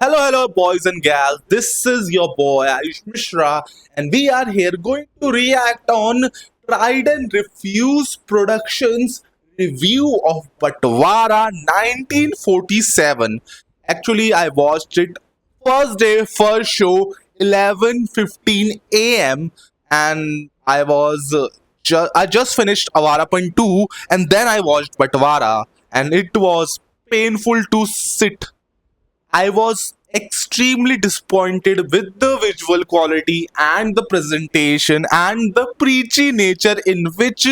Hello, boys and gals. This is your boy Ayush Mishra, and we are here going to react on Tried and Refuse Productions review of Batwara 1947. Actually, I watched it first day, first show, 11:15 a.m. and I just finished Awara Point 2 and then I watched Batwara, and it was painful to sit. I was extremely disappointed with the visual quality and the presentation and the preachy nature in which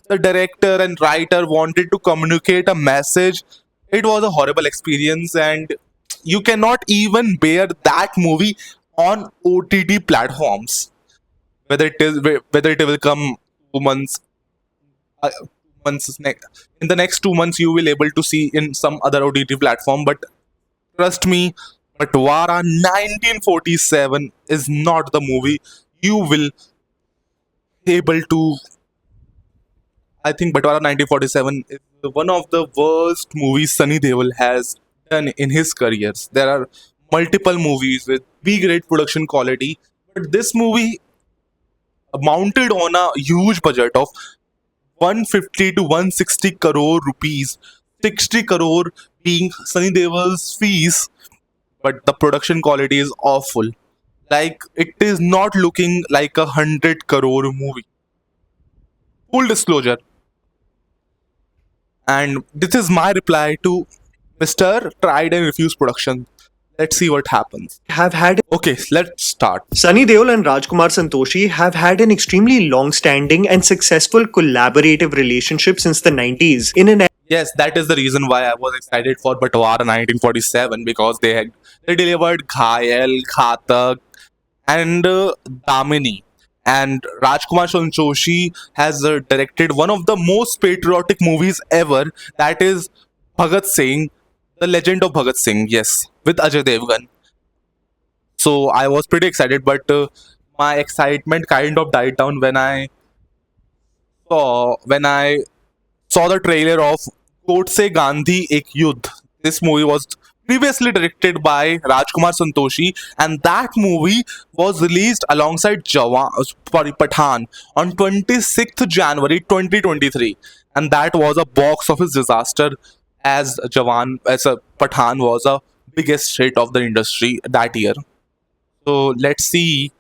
the director and writer wanted to communicate a message. It was a horrible experience, and you cannot even bear that movie on OTT platforms. Whether it will come 2 months, in the next 2 months you will able to see in some other OTT platform, but trust me, Batwara 1947 is not the movie you will able to. I think Batwara 1947 is one of the worst movies Sunny Deol has done in his careers. There are multiple movies with B-grade production quality, but this movie mounted on a huge budget of 150 to 160 crore rupees, 60 crore being Sunny Deol's fees, but the production quality is awful. Like, it is not looking like a 100 crore movie. Full disclosure. And this is my reply to Mr. Tried and Refused Production. Let's see what happens. Have had Okay, let's start. Sunny Deol and Rajkumar Santoshi have had an extremely long-standing and successful collaborative relationship since the 90s. Yes, that is the reason why I was excited for Batwara 1947, because they delivered Ghayal, Ghatak, and Damini. And Rajkumar Santoshi has directed one of the most patriotic movies ever. That is Bhagat Singh, The Legend of Bhagat Singh. Yes, with Ajay Devgan. So I was pretty excited, but my excitement kind of died down when I saw the trailer of Kotse Gandhi Ek Yudh. This movie was previously directed by Rajkumar Santoshi, and that movie was released alongside Pathan on 26th January 2023, and that was a box office disaster, as a Pathan was a biggest hit of the industry that year. So let's see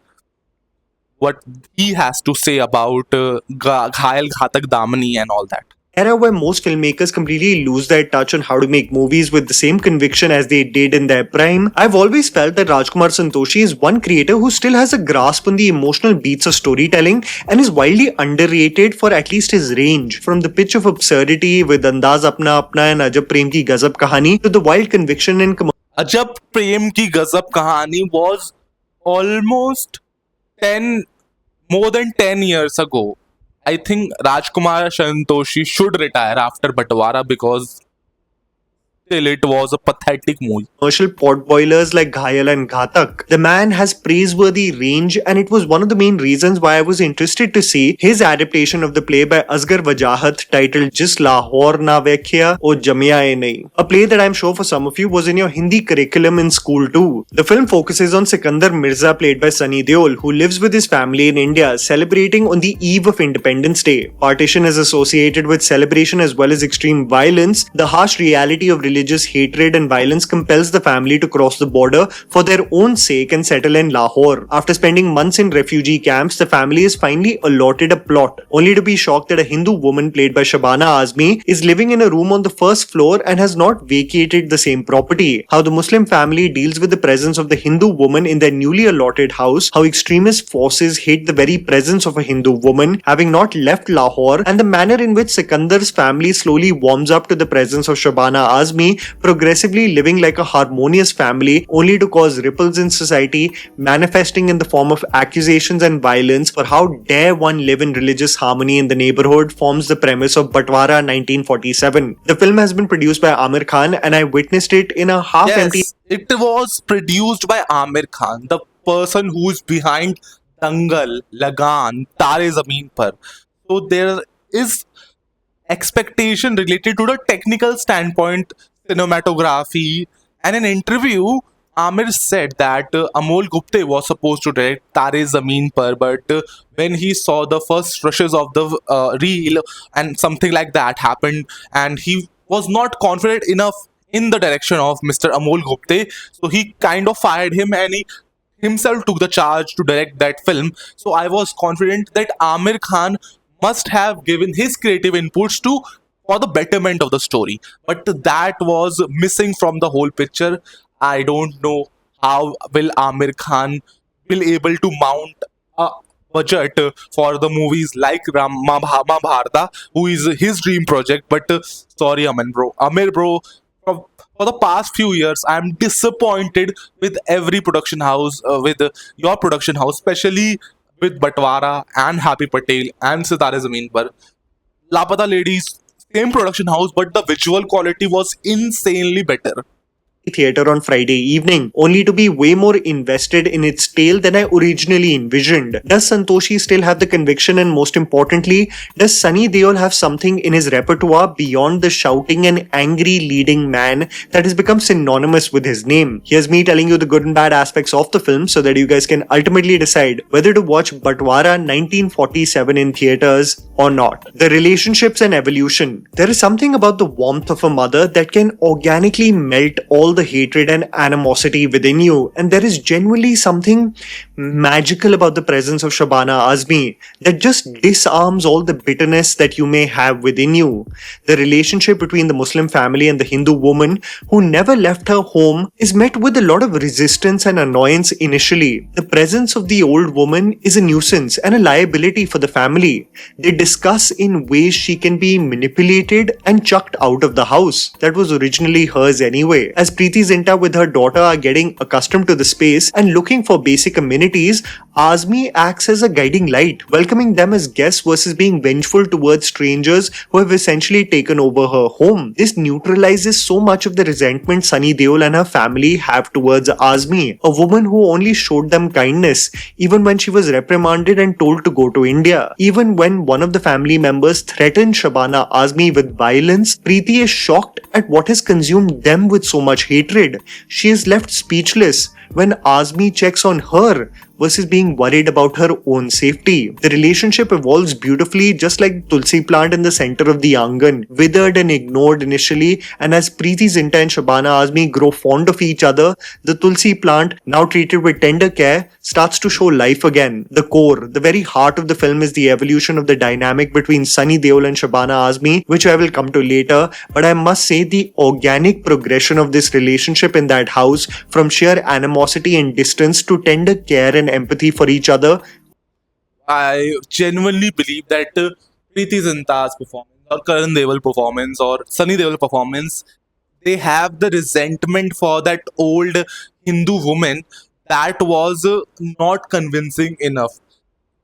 what he has to say about Ghayal Ghatak Damani and all that. Era where most filmmakers completely lose their touch on how to make movies with the same conviction as they did in their prime, I've always felt that Rajkumar Santoshi is one creator who still has a grasp on the emotional beats of storytelling and is widely underrated for at least his range. From the pitch of absurdity with Andaz Apna Apna and Ajab Prem Ki Gazab Kahani to the wild conviction and Ajab Prem Ki Gazab Kahani was almost 10, more than 10 years ago. I think Rajkumar Santoshi should retire after Batwara, because still it was a pathetic movie. commercial potboilers like Ghayal and Ghatak. The man has praiseworthy range, and it was one of the main reasons why I was interested to see his adaptation of the play by Asghar Wajahat titled Jis Lahore Na Vekhya O Jamiya E Nahi, a play that I'm sure for some of you was in your Hindi curriculum in school too. The film focuses on Sikandar Mirza, played by Sunny Deol, who lives with his family in India, celebrating on the eve of Independence Day. Partition is associated with celebration as well as extreme violence. The harsh reality of religious hatred and violence compels the family to cross the border for their own sake and settle in Lahore. After spending months in refugee camps, the family is finally allotted a plot, only to be shocked that a Hindu woman played by Shabana Azmi is living in a room on the first floor and has not vacated the same property. How the Muslim family deals with the presence of the Hindu woman in their newly allotted house, how extremist forces hate the very presence of a Hindu woman having not left Lahore, and the manner in which Sikandar's family slowly warms up to the presence of Shabana Azmi, progressively living like a harmonious family only to cause ripples in society, manifesting in the form of accusations and violence for how dare one live in religious harmony in the neighborhood, forms the premise of Batwara 1947. The film has been produced by Amir Khan, and I witnessed it in a half-empty... Yes, it was produced by Amir Khan, the person who is behind Dangal, Lagan, Tare Zameen Par. So there is expectation related to the technical standpoint, cinematography, and an interview Amir said that Amol Gupte was supposed to direct Tare Zameen Par, but when he saw the first rushes of the reel and something like that happened, and he was not confident enough in the direction of Mr. Amol Gupte, so he kind of fired him and he himself took the charge to direct that film. So I was confident that Amir Khan must have given his creative inputs to for the betterment of the story. But that was missing from the whole picture. I don't know how will Amir Khan will able to mount a budget for the movies like Mahabharata, who is his dream project. But sorry, Amir bro, for the past few years, I'm disappointed with every production house, with your production house, especially with Batwara and Happy Patel and Sitare Zameen Par. Lapata Ladies, same production house, but the visual quality was insanely better. Theater on Friday evening, only to be way more invested in its tale than I originally envisioned. Does Santoshi still have the conviction, and most importantly, does Sunny Deol have something in his repertoire beyond the shouting and angry leading man that has become synonymous with his name? Here's me telling you the good and bad aspects of the film so that you guys can ultimately decide whether to watch Batwara 1947 in theaters or not. The relationships and evolution. There is something about the warmth of a mother that can organically melt all the hatred and animosity within you, and there is genuinely something magical about the presence of Shabana Azmi that just disarms all the bitterness that you may have within you. The relationship between the Muslim family and the Hindu woman who never left her home is met with a lot of resistance and annoyance initially. The presence of the old woman is a nuisance and a liability for the family. They discuss in ways she can be manipulated and chucked out of the house that was originally hers anyway. As Preity Zinta with her daughter are getting accustomed to the space and looking for basic amenities, Azmi acts as a guiding light, welcoming them as guests versus being vengeful towards strangers who have essentially taken over her home. This neutralizes so much of the resentment Sunny Deol and her family have towards Azmi, a woman who only showed them kindness even when she was reprimanded and told to go to India. Even when one of the family members threatened Shabana Azmi with violence, Preeti is shocked at what has consumed them with so much hatred. She is left speechless when Azmi checks on her versus being worried about her own safety. The relationship evolves beautifully, just like the Tulsi plant in the center of the Angan, withered and ignored initially, and as Preity Zinta and Shabana Azmi grow fond of each other, the Tulsi plant, now treated with tender care, starts to show life again. The core, the very heart of the film is the evolution of the dynamic between Sunny Deol and Shabana Azmi, which I will come to later, but I must say the organic progression of this relationship in that house, from sheer animosity and distance to tender care and empathy for each other. I genuinely believe that Preeti Zinta's performance or Karan Deval performance or Sunny Deol performance, they have the resentment for that old Hindu woman that was not convincing enough.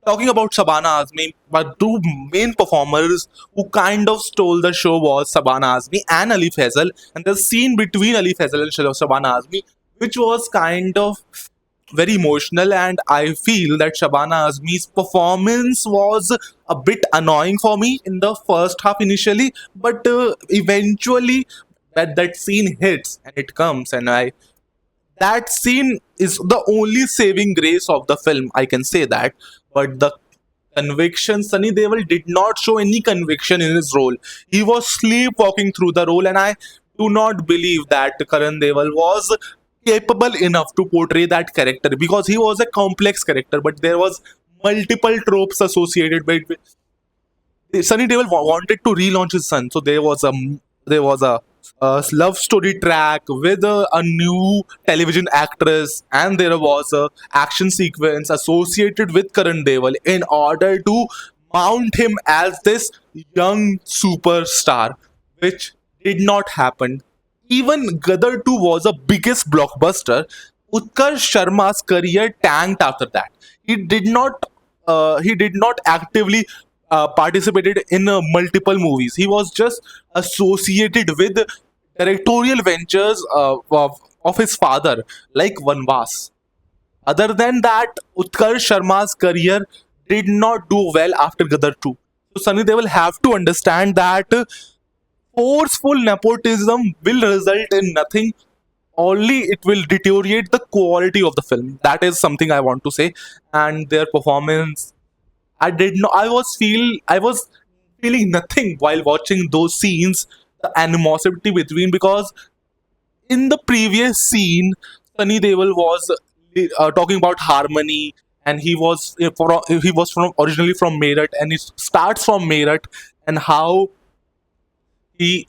Talking about Shabana Azmi, but two main performers who kind of stole the show was Shabana Azmi and Ali Fazal, and the scene between Ali Fazal and Shabana Azmi, which was kind of very emotional, and I feel that Shabana Azmi's performance was a bit annoying for me in the first half initially, but eventually that scene hits and it comes, and I that scene is the only saving grace of the film. I can say that, but the conviction, Sunny Deol did not show any conviction in his role. He was sleepwalking through the role, and I do not believe that Karan Deol was capable enough to portray that character because he was a complex character, but there was multiple tropes associated with Sunny Deol wanted to relaunch his son, so there was a love story track with a new television actress, and there was a action sequence associated with Karan Deol in order to mount him as this young superstar, which did not happen. Even Gadar 2 was a biggest blockbuster. Utkarsh Sharma's career tanked after that. He did not actively participated in multiple movies. He was just associated with directorial ventures of his father, like Vanvas. Other than that, Utkarsh Sharma's career did not do well after Gadar 2. So Sunny Deol have to understand that forceful nepotism will result in nothing. only it will deteriorate the quality of the film. That is something I want to say. And their performance, I was feeling nothing while watching those scenes, the animosity between, because in the previous scene, Sunny Deol was talking about harmony, and he was from originally from Meerut, and it starts from Meerut, and how he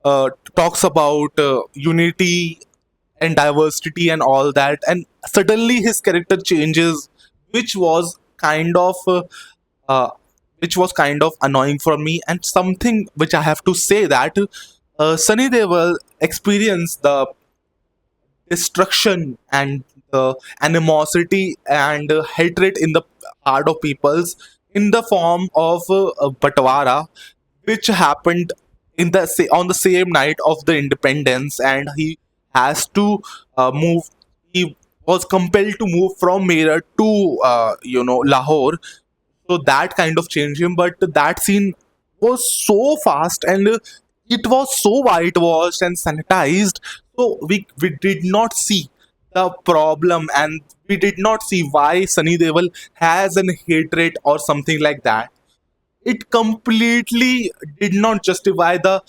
talks about unity and diversity and all that, and suddenly his character changes, which was kind of uh, annoying for me, and something which I have to say that Sunny Deol experienced the destruction and the animosity and hatred in the heart of peoples in the form of Batwara, which happened on the same night of the independence, and he has to move. He was compelled to move from Meerut to Lahore, so that kind of changed him. But that scene was so fast, and it was so whitewashed and sanitized, so we did not see the problem, and we did not see why Sunny Deol has an hatred or something like that. It completely did not justify the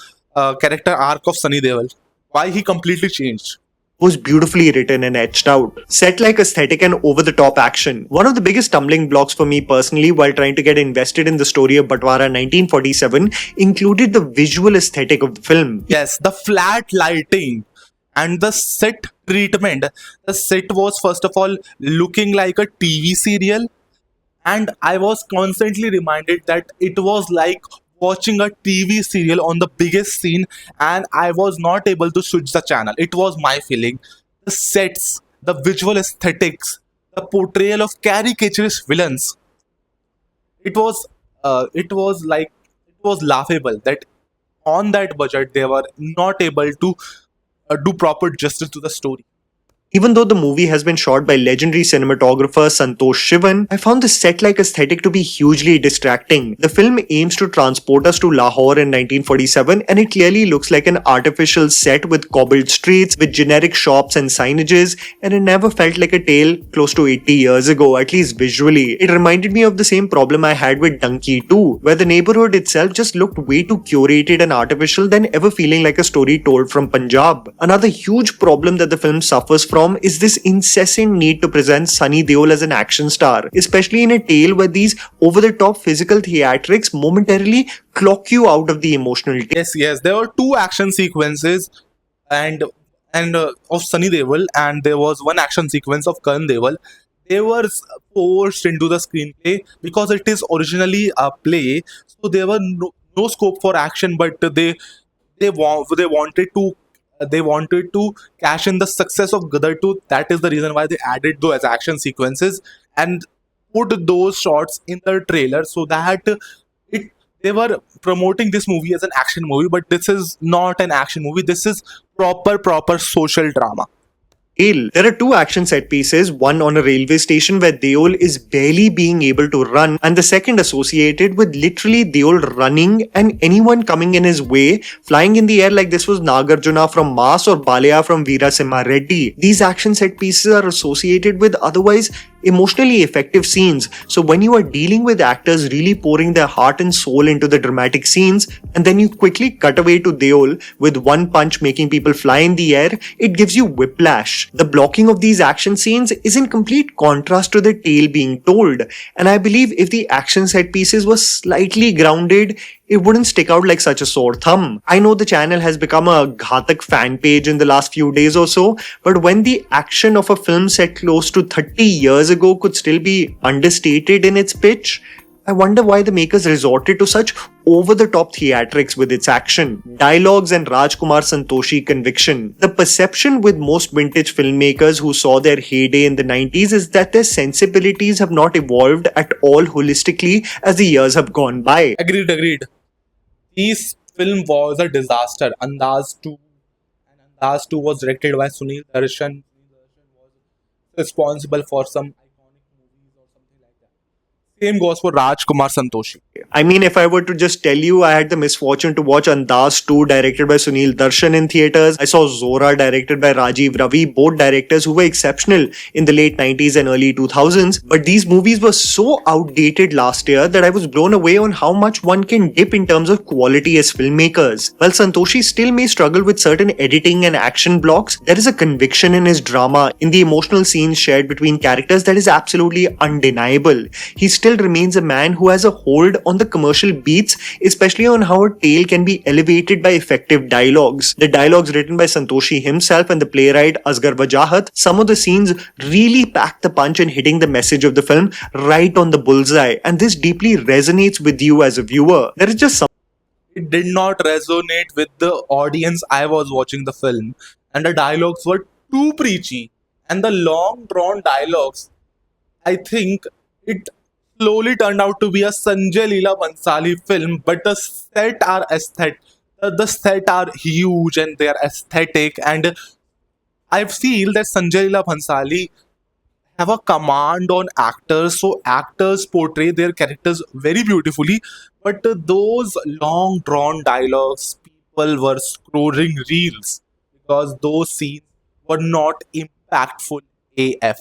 character arc of Sunny Deol, why he completely changed. Was beautifully written and etched out. Set like aesthetic and over the top action. One of the biggest stumbling blocks for me personally while trying to get invested in the story of Batwara 1947 included the visual aesthetic of the film. Yes, the flat lighting and the set treatment. The set was, first of all, looking like a TV serial, and I was constantly reminded that it was like watching a TV serial on the biggest scene, and I was not able to switch the channel. It was my feeling. The sets, the visual aesthetics, the portrayal of caricaturous villains. It was laughable that on that budget they were not able to do proper justice to the story. Even though the movie has been shot by legendary cinematographer Santosh Shivan, I found the set-like aesthetic to be hugely distracting. The film aims to transport us to Lahore in 1947, and it clearly looks like an artificial set with cobbled streets, with generic shops and signages, and it never felt like a tale close to 80 years ago, at least visually. It reminded me of the same problem I had with Dunki 2, where the neighborhood itself just looked way too curated and artificial than ever feeling like a story told from Punjab. Another huge problem that the film suffers from is this incessant need to present Sunny Deol as an action star, especially in a tale where these over-the-top physical theatrics momentarily clock you out of the emotional tape. Yes, there were two action sequences, and of Sunny Deol, and there was one action sequence of Karan Deol. They were forced into the screenplay because it is originally a play, so there were no scope for action, but they wanted to cash in the success of Gadar 2. That is the reason why they added those action sequences and put those shots in the trailer, so that it they were promoting this movie as an action movie, but this is not an action movie. This is proper social drama. There are two action set pieces, one on a railway station where Deol is barely being able to run, and the second associated with literally Deol running and anyone coming in his way flying in the air like this was Nagarjuna from Mass or Balaya from Veera Simha Reddy. These action set pieces are associated with otherwise emotionally effective scenes. So when you are dealing with actors really pouring their heart and soul into the dramatic scenes, and then you quickly cut away to Deol with one punch making people fly in the air, it gives you whiplash. The blocking of these action scenes is in complete contrast to the tale being told, and I believe if the action set pieces were slightly grounded, it wouldn't stick out like such a sore thumb. I know the channel has become a Ghatak fan page in the last few days or so, but when the action of a film set close to 30 years ago could still be understated in its pitch, I wonder why the makers resorted to such over-the-top theatrics with its action, dialogues and Rajkumar Santoshi conviction. The perception with most vintage filmmakers who saw their heyday in the 90s is that their sensibilities have not evolved at all holistically as the years have gone by. Agreed. This film was a disaster. Andaz 2 was directed by Sunil Darshan. Sunil Darshan was responsible for some iconic movies or something like that. Same goes for Rajkumar Santoshi. I mean, if I were to just tell you, I had the misfortune to watch Andaz 2 directed by Sunil Darshan in theaters. I saw Zora directed by Rajiv Ravi, both directors who were exceptional in the late 90s and early 2000s. But these movies were so outdated last year that I was blown away on how much one can dip in terms of quality as filmmakers. While Santoshi still may struggle with certain editing and action blocks, there is a conviction in his drama, in the emotional scenes shared between characters that is absolutely undeniable. He still remains a man who has a hold on the commercial beats, especially on how a tale can be elevated by effective dialogues. The dialogues written by Santoshi himself and the playwright Asghar Wajahat, some of the scenes really pack the punch in hitting the message of the film right on the bullseye, and this deeply resonates with you as a viewer. There is just some It did not resonate with the audience I was watching the film, and the dialogues were too preachy. And the long drawn dialogues, I think it slowly turned out to be a Sanjay Leela Bhansali film, but the set are aesthetic. The set are huge and they are aesthetic, and I feel that Sanjay Leela Bhansali have a command on actors, so actors portray their characters very beautifully. But those long drawn dialogues, people were scrolling reels because those scenes were not impactful AF.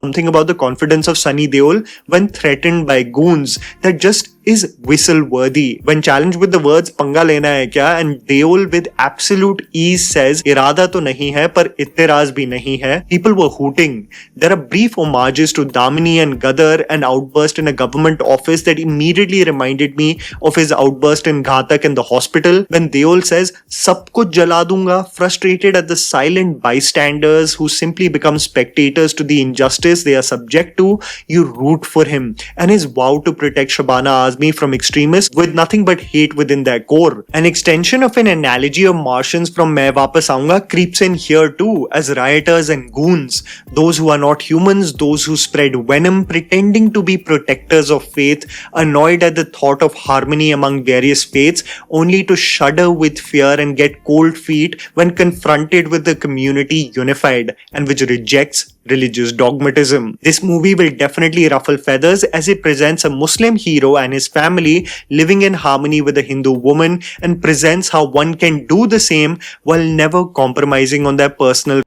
something about the confidence of Sunny Deol when threatened by goons that just is whistle worthy. When challenged with the words "Panga lena hai kya?" and Deol with absolute ease says "Irada to nahi hai par ittiraz bhi nahi hai," people were hooting. There are brief homages to Damini and Gadar, an outburst in a government office that immediately reminded me of his outburst in Ghatak in the hospital when Deol says "Sab kuch jala dunga," frustrated at the silent bystanders who simply become spectators to the injustice they are subject to. You root for him, and his vow to protect Shabana Azmi from extremists with nothing but hate within their core. An extension of an analogy of Martians from Main Vapas Aunga creeps in here too, as rioters and goons, those who are not humans, those who spread venom pretending to be protectors of faith, annoyed at the thought of harmony among various faiths, only to shudder with fear and get cold feet when confronted with the community unified and which rejects religious dogmatism. This movie will definitely ruffle feathers as it presents a Muslim hero and his family living in harmony with a Hindu woman and presents how one can do the same while never compromising on their personal.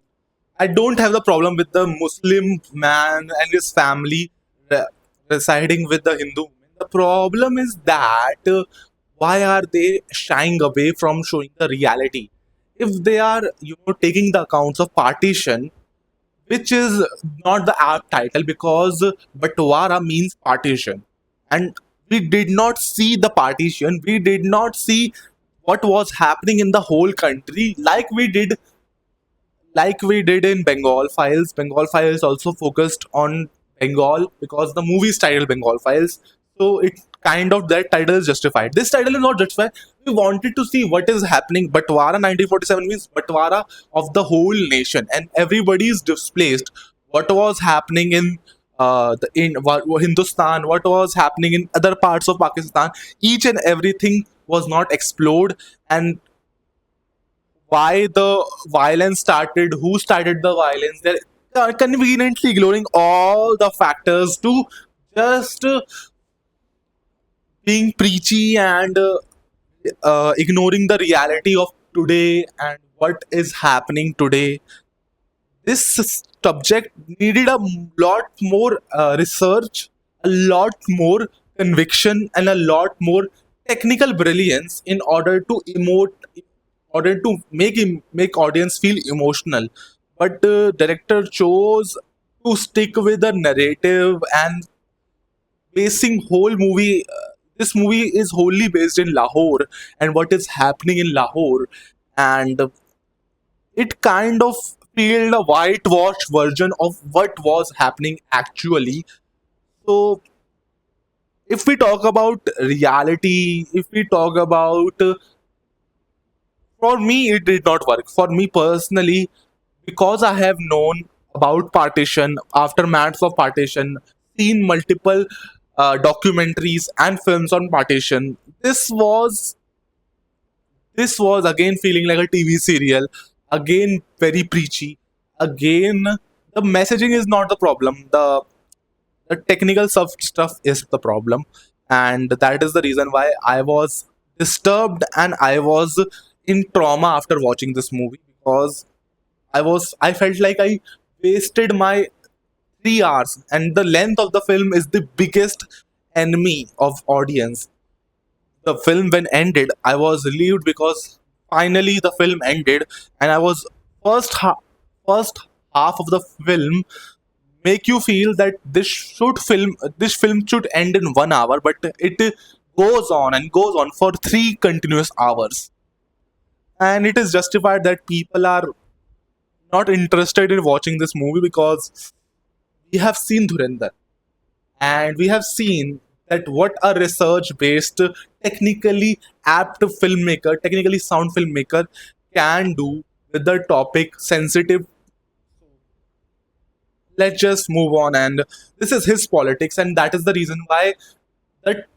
I don't have the problem with the Muslim man and his family residing with the Hindu woman. The problem is that why are they shying away from showing the reality? If they are, taking the accounts of partition, which is not the apt title because Batwara means partition, and we did not see the partition. We did not see what was happening in the whole country like we did in Bengal Files. Bengal Files also focused on Bengal because the movie is titled Bengal Files. So it kind of that title is justified. This title is not justified. We wanted to see what is happening. Batwara 1947 means Batwara of the whole nation, and everybody is displaced. What was happening in Hindustan? What was happening in other parts of Pakistan? Each and everything was not explored, and why the violence started, who started the violence. They're conveniently ignoring all the factors to just being preachy and ignoring the reality of today and what is happening today. This subject needed a lot more research, a lot more conviction, and a lot more technical brilliance in order to order to make audience feel emotional. But the director chose to stick with the narrative and basing whole movie. This movie is wholly based in Lahore and what is happening in Lahore, and it kind of feel a whitewashed version of what was happening actually. So if we talk about reality, if we talk about for me, it did not work. For me personally, because I have known about partition, aftermaths of partition, seen multiple documentaries and films on partition. This was again feeling like a TV serial, again very preachy. Again, the messaging is not the problem. The The technical stuff is the problem, and that is the reason why I was disturbed and I was in trauma after watching this movie, because I felt like I wasted my 3 hours, and the length of the film is the biggest enemy of audience. The film when ended, I was relieved because finally the film ended, and I was first half, first half of the film make you feel that this film should end in 1 hour, but it goes on and goes on for 3 continuous hours, and it is justified that people are not interested in watching this movie because we have seen Dhurendra, and we have seen that what a research based, technically apt filmmaker, technically sound filmmaker can do with the topic sensitive. Let's just move on, and this is his politics, and that is the reason why that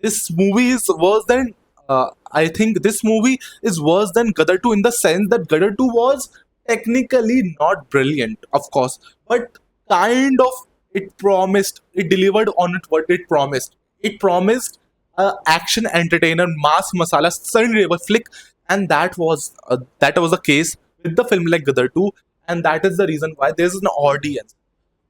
this movie is worse than I think this movie is worse than Gadar 2, in the sense that Gadar 2 was technically not brilliant, of course, but kind of, it delivered on it what it promised. It promised a action entertainer, mass masala, Sunny Deol flick, and that was the case with the film like Gadar 2, and that is the reason why there's an audience.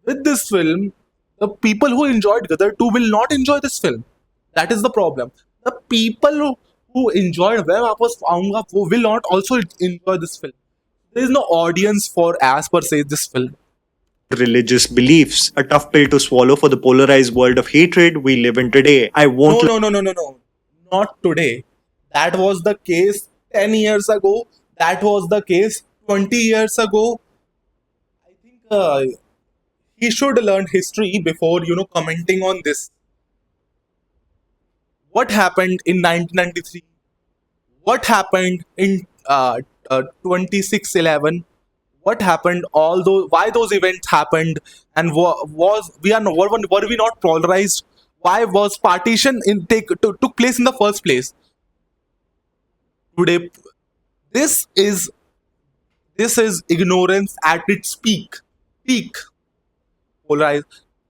With this film, the people who enjoyed Gadar 2 will not enjoy this film. That is the problem. The people who enjoyed Where Wapas Aunga will not also enjoy this film. There is no audience for, as per se, this film. religious beliefs. A tough pill to swallow for the polarized world of hatred we live in today. I won't No. Not today. That was the case 10 years ago. That was the case 20 years ago. I think he should learn history before, commenting on this. What happened in 1993? What happened in 2611? What happened? All those, why those events happened, and was we are were we not polarized? Why was partition took place in the first place? Today, this is this is ignorance at its peak. Peak polarized.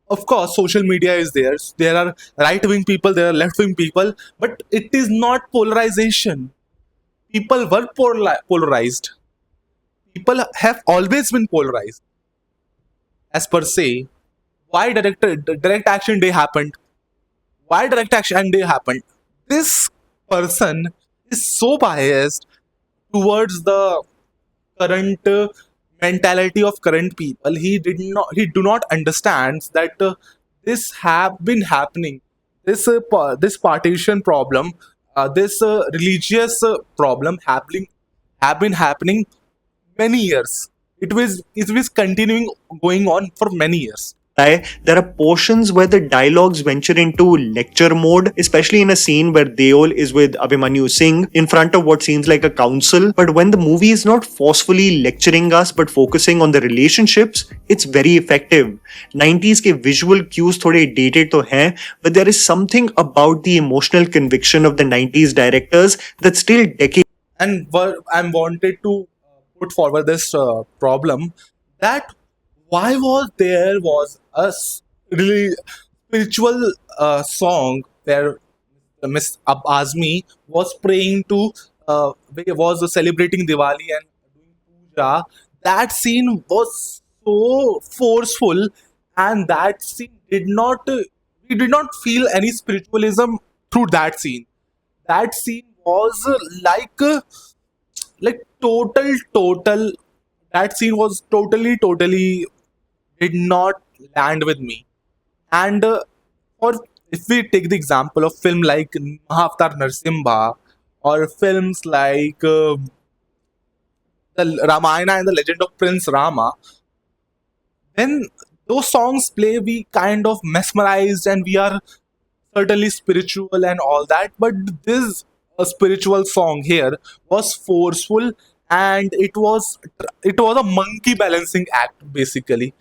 Of course, social media is there. There are right wing people, there are left wing people, but it is not polarization. People were polarized. People have always been polarized. As per se, why direct action day happened? Why direct action day happened? This person is so biased towards the current mentality of current people. He do not understands that this have been happening. This partition problem, this religious problem have been happening many years. It was continuing going on for many years. lie, there are portions where the dialogues venture into lecture mode, especially in a scene where Deol is with Abhimanyu Singh in front of what seems like a council. But when the movie is not forcefully lecturing us but focusing on the relationships, it's very effective. 90s के visual cues थोड़े dated तो हैं, but there is something about the emotional conviction of the 90s directors that still decades And I wanted to put forward this problem, that why was a really spiritual song where Miss Azmi was praying to, was celebrating Diwali and doing puja. That scene was so forceful, and that scene did not, we did not feel any spiritualism through that scene. That scene was like total. That scene was totally did not land with me. And or if we take the example of film like Mahavatar Narsimha, or films like the Ramayana and the Legend of Prince Rama, when those songs play, we kind of mesmerized and we are certainly spiritual and all that. But this a spiritual song here was forceful, and it was a monkey balancing act basically.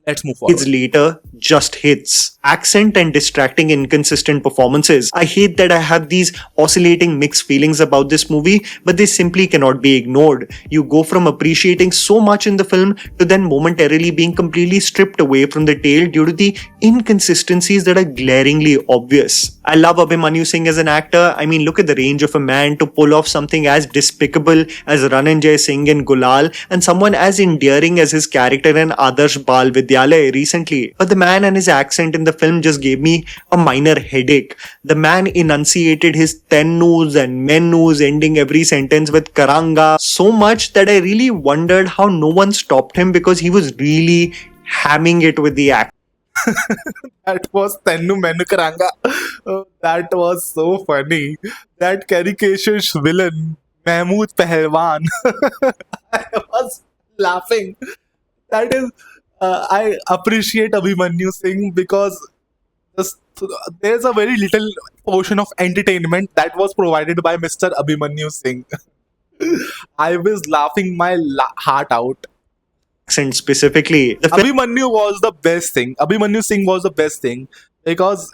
Let's move decades forward. later just hits. Accent and distracting, inconsistent performances. I hate that I have these oscillating mixed feelings about this movie, but they simply cannot be ignored. You go from appreciating so much in the film to then momentarily being completely stripped away from the tale due to the inconsistencies that are glaringly obvious. I love Abhimanyu Singh as an actor. I mean, look at the range of a man to pull off something as despicable as Rananjay Singh in Gulal and someone as endearing as his character in Adarsh Bal Vidyalaya recently. But the man and his accent in the film just gave me a minor headache. The man enunciated his tennus and menus, ending every sentence with karanga so much that I really wondered how no one stopped him because he was really hamming it with the accent. That was Tennu Menu Karanga. Oh, that was so funny. That caricature villain, Mahmood Pehelwan. I was laughing. That is, I appreciate Abhimanyu Singh because this, there's a very little portion of entertainment that was provided by Mr. Abhimanyu Singh. I was laughing my heart out. Specifically. The film Abhimanyu was the best thing. Abhimanyu Singh was the best thing because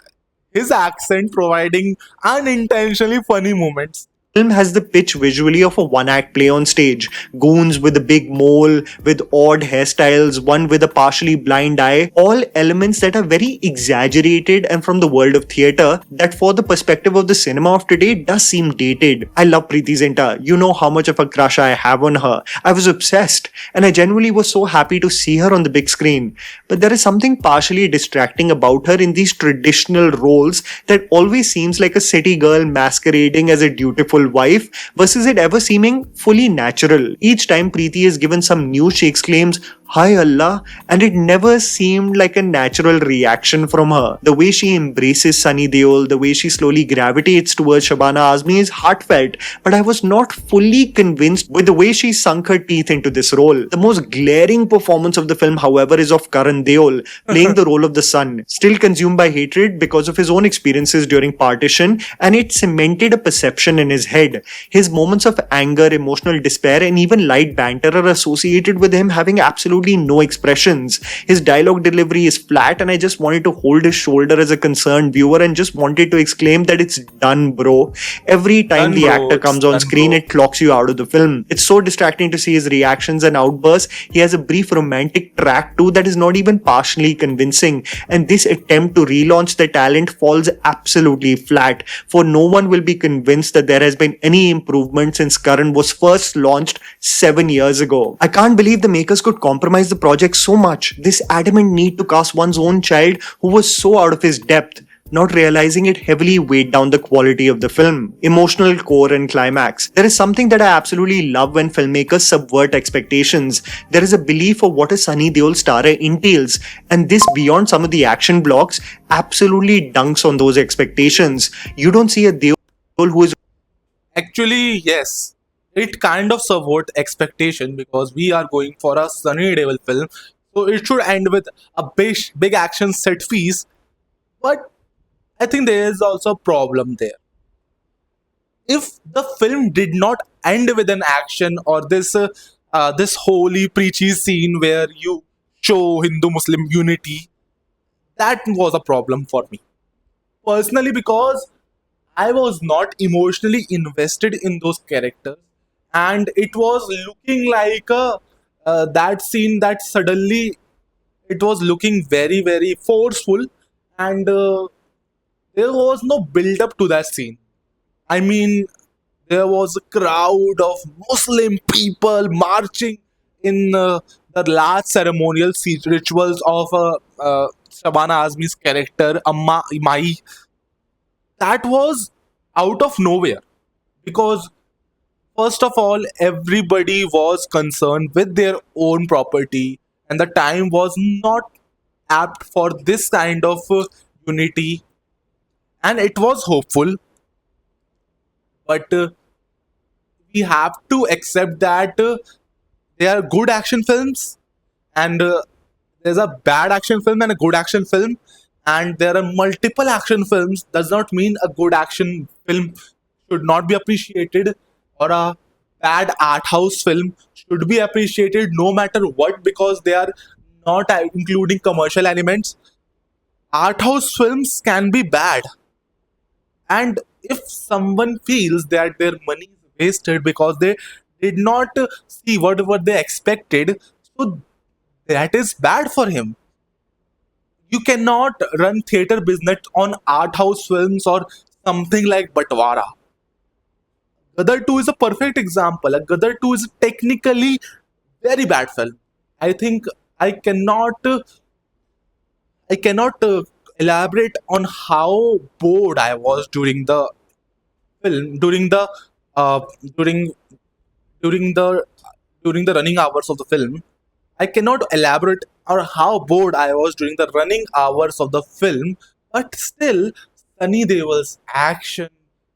his accent providing unintentionally funny moments. film has the pitch visually of a one-act play on stage. Goons with a big mole, with odd hairstyles, one with a partially blind eye, all elements that are very exaggerated and from the world of theatre that for the perspective of the cinema of today does seem dated. I love Preity Zinta. You know how much of a crush I have on her. I was obsessed and I genuinely was so happy to see her on the big screen. But there is something partially distracting about her in these traditional roles that always seems like a city girl masquerading as a dutiful wife versus it ever seeming fully natural. Each time Preeti is given some news, she exclaims, "Hi Allah," and it never seemed like a natural reaction from her. The way she embraces Sunny Deol, the way she slowly gravitates towards Shabana Azmi is heartfelt, but I was not fully convinced with the way she sunk her teeth into this role. The most glaring performance of the film, however, is of Karan Deol, playing the role of the son, still consumed by hatred because of his own experiences during partition, and it cemented a perception in his head. His moments of anger, emotional despair, and even light banter are associated with him having absolutely no expressions. His dialogue delivery is flat, and I just wanted to hold his shoulder as a concerned viewer and just wanted to exclaim that it's done, bro. Every time Done, the bro. actor It's comes on done, screen, bro. it clocks you out of the film. It's so distracting to see his reactions and outbursts. He has a brief romantic track too that is not even partially convincing, and this attempt to relaunch the talent falls absolutely flat, for no one will be convinced that there has been any improvement since Karan was first launched 7 years ago. I can't believe the makers could compromise the project so much. This adamant need to cast one's own child who was so out of his depth, not realizing it heavily weighed down the quality of the film. Emotional core and climax. There is something that I absolutely love when filmmakers subvert expectations. There is a belief of what a Sunny Deol star entails, and this, beyond some of the action blocks, absolutely dunks on those expectations. You don't see a Deol who is Actually, yes. It kind of subvert expectation because we are going for a Sunny Devil film. So it should end with a big action set piece. But I think there is also a problem there. If the film did not end with an action or this holy preachy scene where you show Hindu Muslim unity, that was a problem for me personally because I was not emotionally invested in those characters, and it was looking like a that scene that suddenly it was looking very forceful, and there was no build up to that scene. I mean, there was a crowd of Muslim people marching in the last ceremonial rituals of Shabana Azmi's character, Amma Mai. That was out of nowhere because, first of all, everybody was concerned with their own property, and the time was not apt for this kind of unity, and it was hopeful, but we have to accept that there are good action films and there's a bad action film and a good action film, and there are multiple action films does not mean a good action film should not be appreciated, or a bad art house film should be appreciated no matter what, because they are not including commercial elements, art house films can be bad. And if someone feels that their money is wasted because they did not see what they expected, so that is bad for him. You cannot run theater business on art house films or something like Batwara. Gadar 2 is a perfect example. Gadar 2 is technically very bad film. I think I cannot I cannot elaborate on how bored I was during the film, uh, during during the during the running hours of the film. I cannot elaborate on how bored I was during the running hours of the film, but still, Sunny Deol's action,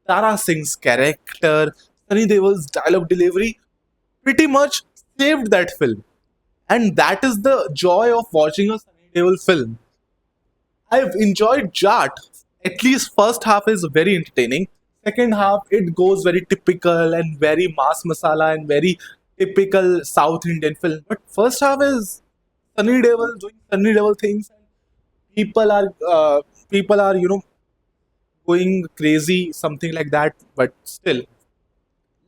Tara Singh's character, Sunny Deol's dialogue delivery pretty much saved that film. And that is the joy of watching a Sunny Deol film. I've enjoyed Jat. At least first half is very entertaining. Second half it goes very typical and very mass masala and very typical South Indian film. But first half is Sunny Deol doing Sunny Deol things. People are people are going crazy, something like that. But still,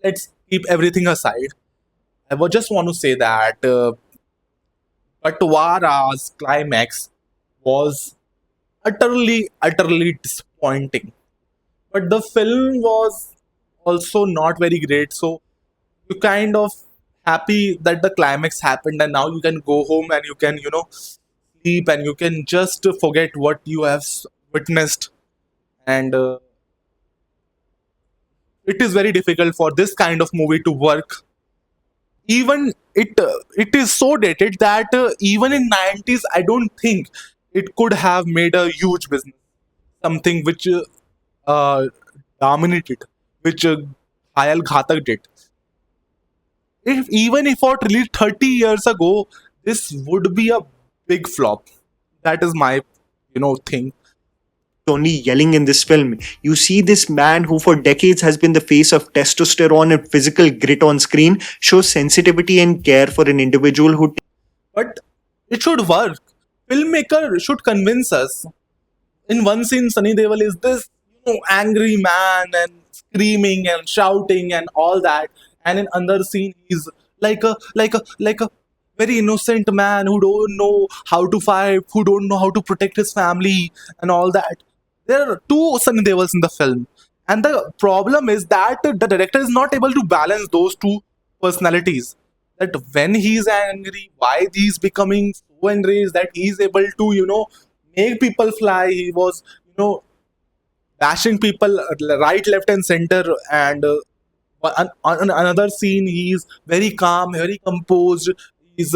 let's keep everything aside. I would just want to say that Patwara's climax was utterly disappointing. But the film was also not very great, so you kind of happy that the climax happened and now you can go home and you can sleep and you can just forget what you have witnessed. And it is very difficult for this kind of movie to work. Even it is so dated that even in 90s I don't think it could have made a huge business, something which uh, dominated, which Hayal Ghatak did. If even if it released 30 years ago, this would be a big flop. That is my thing. only yelling in this film. You see this man who for decades has been the face of testosterone and physical grit on screen show sensitivity and care for an individual who But it should work. Filmmaker should convince us. In one scene, Sunny Deol is this angry man and screaming and shouting and all that, and in another scene, he's like a very innocent man who don't know how to fight, who don't know how to protect his family and all that. There are two Sunny Deols in the film, and the problem is that the director is not able to balance those two personalities. That when he's angry, why he's becoming so enraged that he's able to make people fly. He was bashing people right, left, and center. And on another scene, he's very calm, very composed. He's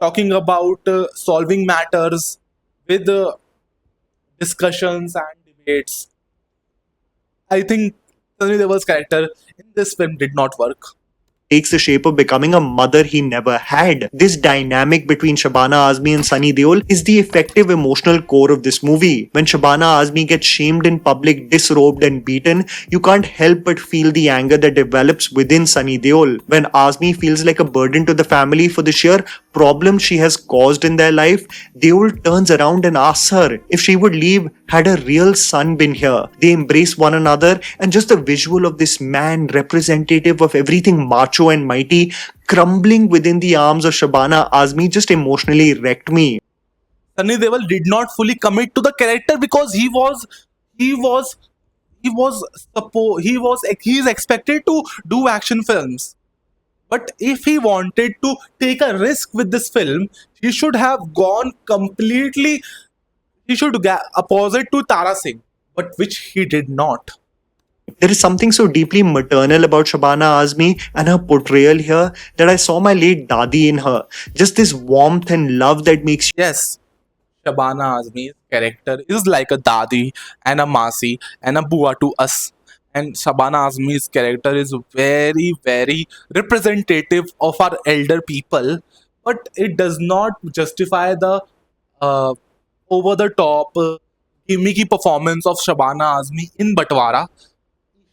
talking about solving matters with discussions and debates. I think Sunny Deol's character in this film did not work. takes the shape of becoming a mother he never had. This dynamic between Shabana Azmi and Sunny Deol is the effective emotional core of this movie. When Shabana Azmi gets shamed in public, disrobed and beaten, you can't help but feel the anger that develops within Sunny Deol. When Azmi feels like a burden to the family for the sheer problems she has caused in their life, Deol turns around and asks her if she would leave had a real son been here. They embrace one another, and just the visual of this man, representative of everything macho and mighty, crumbling within the arms of Shabana Azmi, just emotionally wrecked me. Sunny Deol did not fully commit to the character because he was he is expected to do action films. But if he wanted to take a risk with this film, he should have gone completely. He should opposite to Tara Singh, but which he did not. There is something so deeply maternal about Shabana Azmi and her portrayal here that I saw my late Dadi in her. Just this warmth and love that makes Yes, Shabana Azmi's character is like a dadi and a masi and a bua to us. And Shabana Azmi's character is very representative of our elder people, but it does not justify the uh, over the top gimmicky performance of Shabana Azmi in Batwara.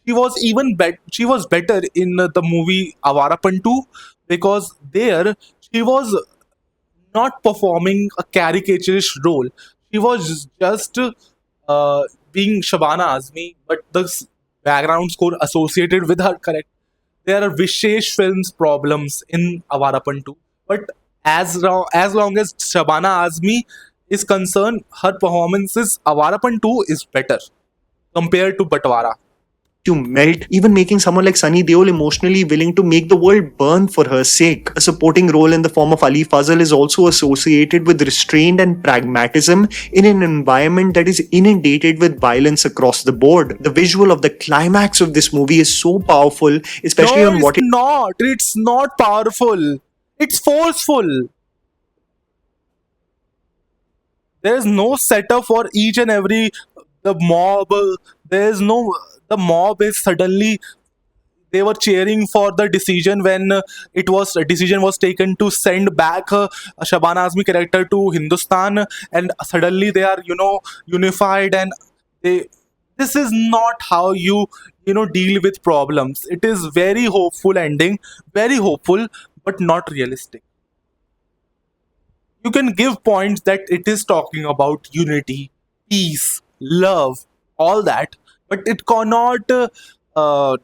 She was better in the movie Avarapan 2 because there she was not performing a caricaturist role. She was just uh, being Shabana Azmi, but the background score associated with her correct. There are Vishesh Films problems in Avarapan too, but as long as Shabana Azmi is concerned, her performances Avarapan 2 is better compared to Batwara. to melt, even making someone like Sunny Deol emotionally willing to make the world burn for her sake. A supporting role in the form of Ali Fazal is also associated with restraint and pragmatism in an environment that is inundated with violence across the board. The visual of the climax of this movie is so powerful, especially No, on it's what not. It's not powerful. It's forceful. There's no setup for each and every the mob. There's no the mob is suddenly they were cheering for the decision when it was a decision was taken to send back a Shabana Azmi character to Hindustan, and suddenly they are unified, and they this is not how you deal with problems. It is very hopeful ending, very hopeful, but not realistic. You can give points that it is talking about unity, peace, love, all that, but uh,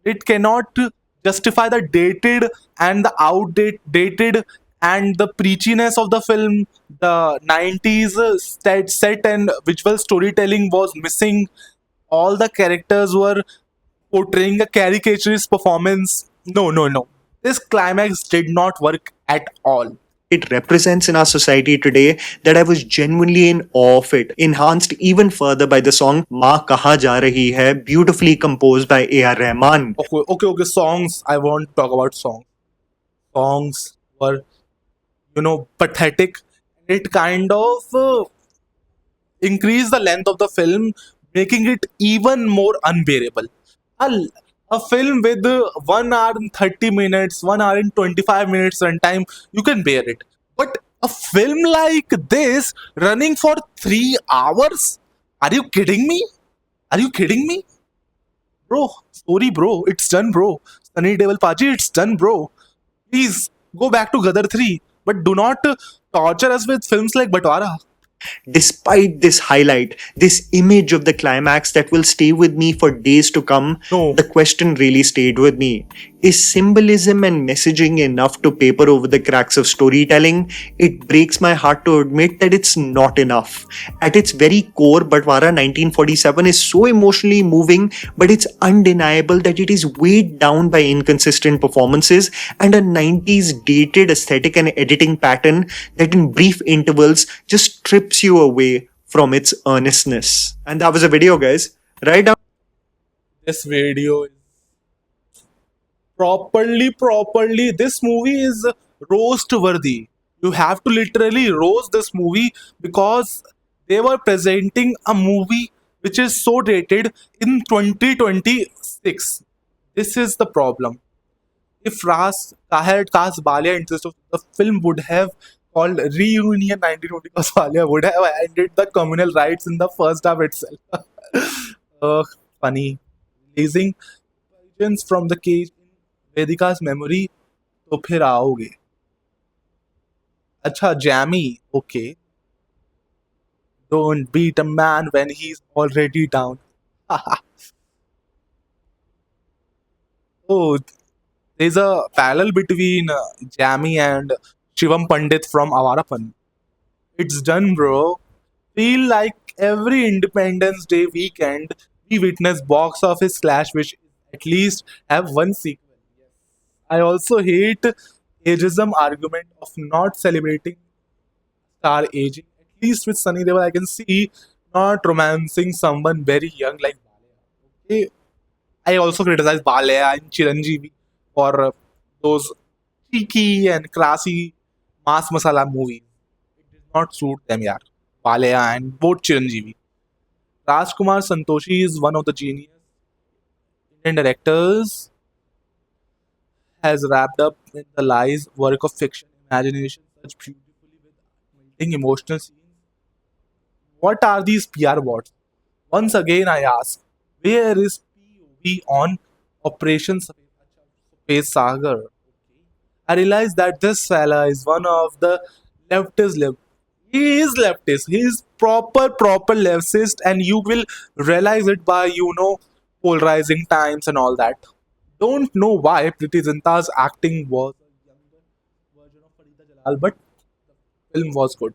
it cannot justify the dated and the outdated and the preachiness of the film. The 90s set and visual storytelling was missing. All the characters were portraying a caricaturist performance. No, no, no. This climax did not work at all. it represents in our society today, that I was genuinely in awe of it. Enhanced even further by the song "Maa Kaha Ja Rahi Hai," beautifully composed by A.R. Rahman. Okay, okay, okay. Songs. I want to talk about songs. Songs were, pathetic. It kind of increased the length of the film, making it even more unbearable. A, a film with 1 hour and 30 minutes, 1 hour and 25 minutes runtime, you can bear it. But a film like this running for 3 hours? Are you kidding me? Are you kidding me? Bro, sorry, bro. It's done, bro. Sunny Deol Paji, it's done, bro. Please go back to Gadar 3. But do not torture us with films like Batwara. Despite this highlight, this image of the climax that will stay with me for days to come, No. the question really stayed with me. Is symbolism and messaging enough to paper over the cracks of storytelling? It breaks my heart to admit that it's not enough. At its very core, Batwara 1947 is so emotionally moving, but it's undeniable that it is weighed down by inconsistent performances and a 90s dated aesthetic and editing pattern that in brief intervals just strips you away from its earnestness. And that was a video, guys. Right down. This video is properly. This movie is roast worthy. You have to literally roast this movie because they were presenting a movie which is so dated in 2026. This is the problem. If Ras had cast Balia interest, the film would have called Reunion 1920 because Balia would have ended the communal rights in the first half itself. uh, Funny. Releasing Pigeons from the cage in Vedika's memory, तो फिर आओगे. अच्छा, Jammy, okay. Don't beat a man when he's already down. Oh, there's a parallel between Jammy and Shivam Pandit from Avarapan. It's done, bro. Feel like every Independence Day weekend we witness box office clash which at least have one sequel. I also hate ageism argument of not celebrating star aging. At least with Sunny Deol, I can see not romancing someone very young like Balea. Okay, I also criticize Balea and Chiranjeevi for those cheeky and classy mass masala movies. It did not suit them, yaar. Balea and both Chiranjeevi. Rajkumar Santoshi is one of the genius Indian directors, has wrapped up in the lies work of fiction, imagination, such beautifully with melting emotional scenes. What are these PR bots? Once again, I ask, where is POV on Operation Space Sagar? I realize that this fella is one of the Left is left. He is leftist. He is proper leftist, and you will realize it by polarizing times and all that. Don't know why Preity Zinta's acting was a younger version of Farida Jalal, but film was good.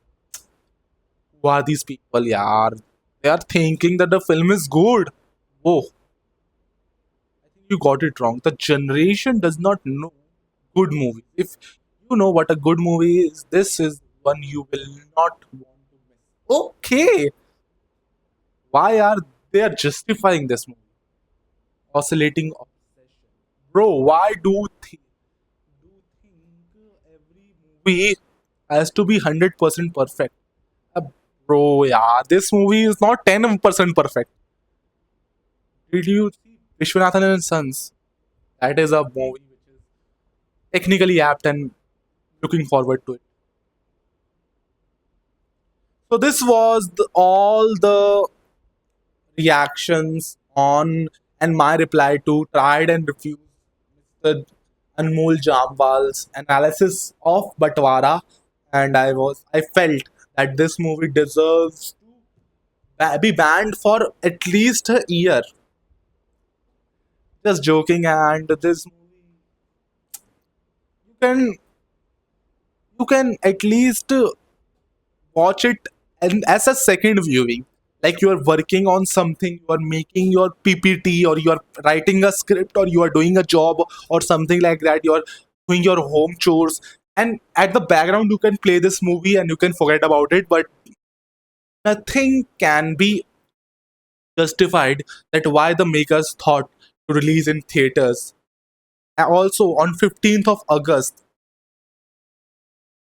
Who are these people, yaar? They are thinking that the film is good. Oh, I think you got it wrong. The generation does not know good movies. If you know what a good movie is, this is one you will not want to miss. Okay, why are they are justifying this movie? Oscillating obsession. Bro, why do think every movie has to be 100% perfect? Uh, Bro, yeah, this movie is not 10% perfect. Did you see Vishwanathan and Sons? That is a movie which is technically apt and looking forward to it. So this was all the reactions on and my reply to tried and refused Mr. Anmol Jamwal's analysis of Batwara, and I felt that this movie deserves to be banned for at least a year. Just joking, and this movie you can at least watch it and as a second viewing, like you are working on something, you are making your ppt, or you are writing a script, or you are doing a job or something like that, you are doing your home chores, and at the background you can play this movie and you can forget about it, but nothing can be justified that why the makers thought to release in theaters. And also on 15th of August,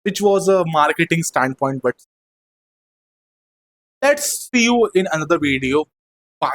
which was a marketing standpoint, but let's see you in another video. Bye.